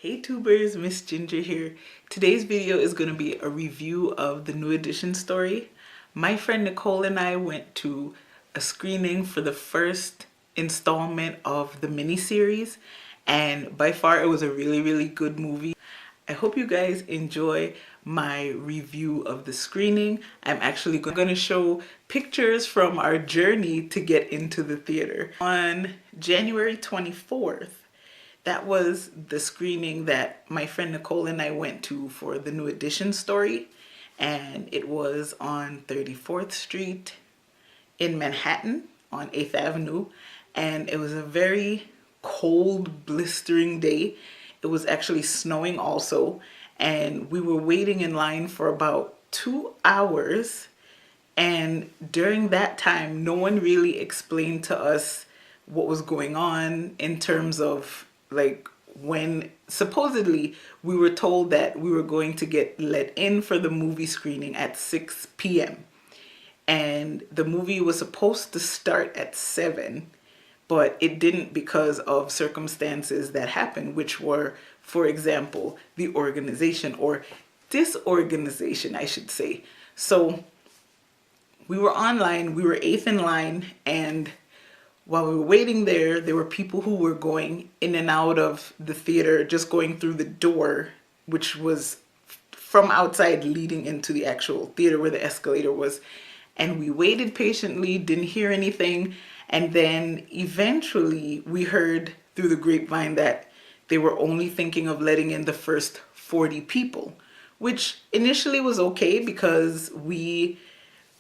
Hey tubers, Miss Ginger here. Today's video is going to be a review of the new Editon Story. My friend Nicole and I went to a screening for the first installment of the miniseries, and by far it was a really good movie. I hope you guys enjoy my review of the screening. I'm actually going to show pictures from our journey to get into the theater. On January 24th, that was the screening that my friend Nicole and I went to for the new Editon Story, and it was on 34th Street in Manhattan on 8th Avenue, and it was a very cold, blistering day. It was actually snowing also, and we were waiting in line for about 2 hours, and during that time no one really explained to us what was going on in terms of like when supposedly we were told that we were going to get let in for the movie screening at 6 p.m. and the movie was supposed to start at 7, but it didn't because of circumstances that happened, which were, for example, the organization or disorganization, I should say. So we were online, we were 8th in line, and while we were waiting there, there were people who were going in and out of the theater, just going through the door, which was from outside leading into the actual theater where the escalator was. And we waited patiently, didn't hear anything. And then eventually we heard through the grapevine that they were only thinking of letting in the first 40 people, which initially was okay because we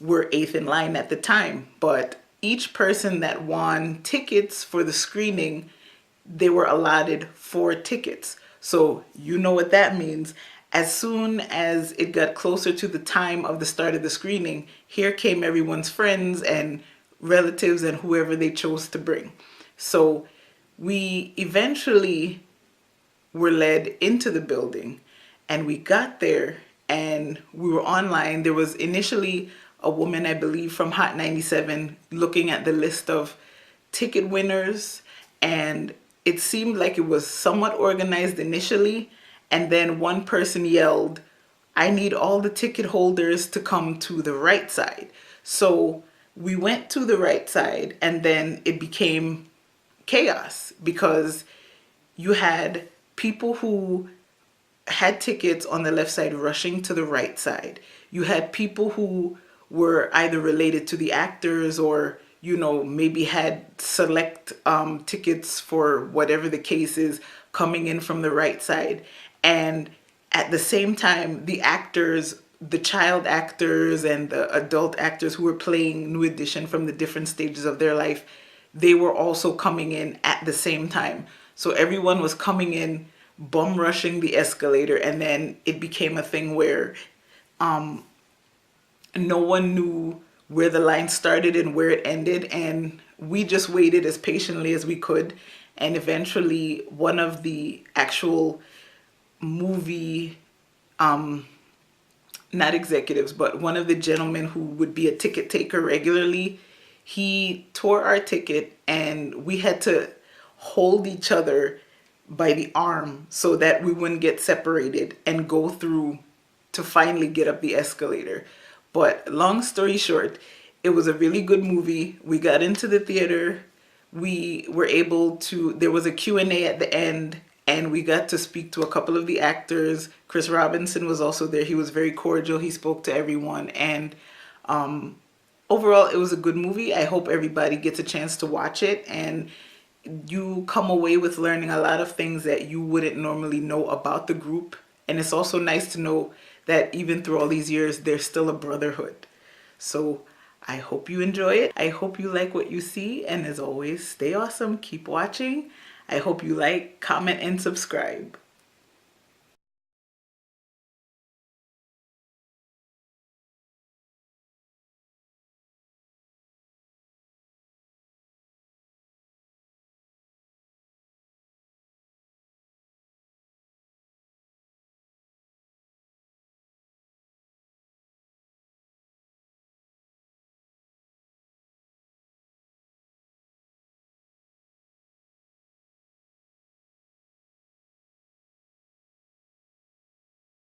were 8th in line at the time. But each person that won tickets for the screening, they were allotted 4 tickets. So you know what that means. As soon as it got closer to the time of the start of the screening, here came everyone's friends and relatives and whoever they chose to bring. So we eventually were led into the building, and we got there and we were online. There was initially a woman, I believe, from Hot 97 looking at the list of ticket winners, and it seemed like it was somewhat organized initially, and then one person yelled, "I need all the ticket holders to come to the right side." So we went to the right side, and then it became chaos because you had people who had tickets on the left side rushing to the right side. You had people who were either related to the actors or, you know, maybe had select tickets for whatever the case is coming in from the right side. And at the same time, the actors, the child actors and the adult actors who were playing New Edition from the different stages of their life, they were also coming in at the same time. So everyone was coming in, bum rushing the escalator, and then it became a thing where no one knew where the line started and where it ended, and we just waited as patiently as we could. And eventually one of the actual movie not executives, but one of the gentlemen who would be a ticket taker regularly, he tore our ticket, and we had to hold each other by the arm so that we wouldn't get separated and go through to finally get up the escalator. But long story short, it was a really good movie. We got into the theater. We were able to, there was a Q&A at the end, and we got to speak to a couple of the actors. Chris Robinson was also there. He was very cordial. He spoke to everyone. And overall, it was a good movie. I hope everybody gets a chance to watch it, and you come away with learning a lot of things that you wouldn't normally know about the group. And it's also nice to know that even through all these years, there's still a brotherhood. So I hope you enjoy it. I hope you like what you see. And as always, stay awesome. Keep watching. I hope you like, comment, and subscribe.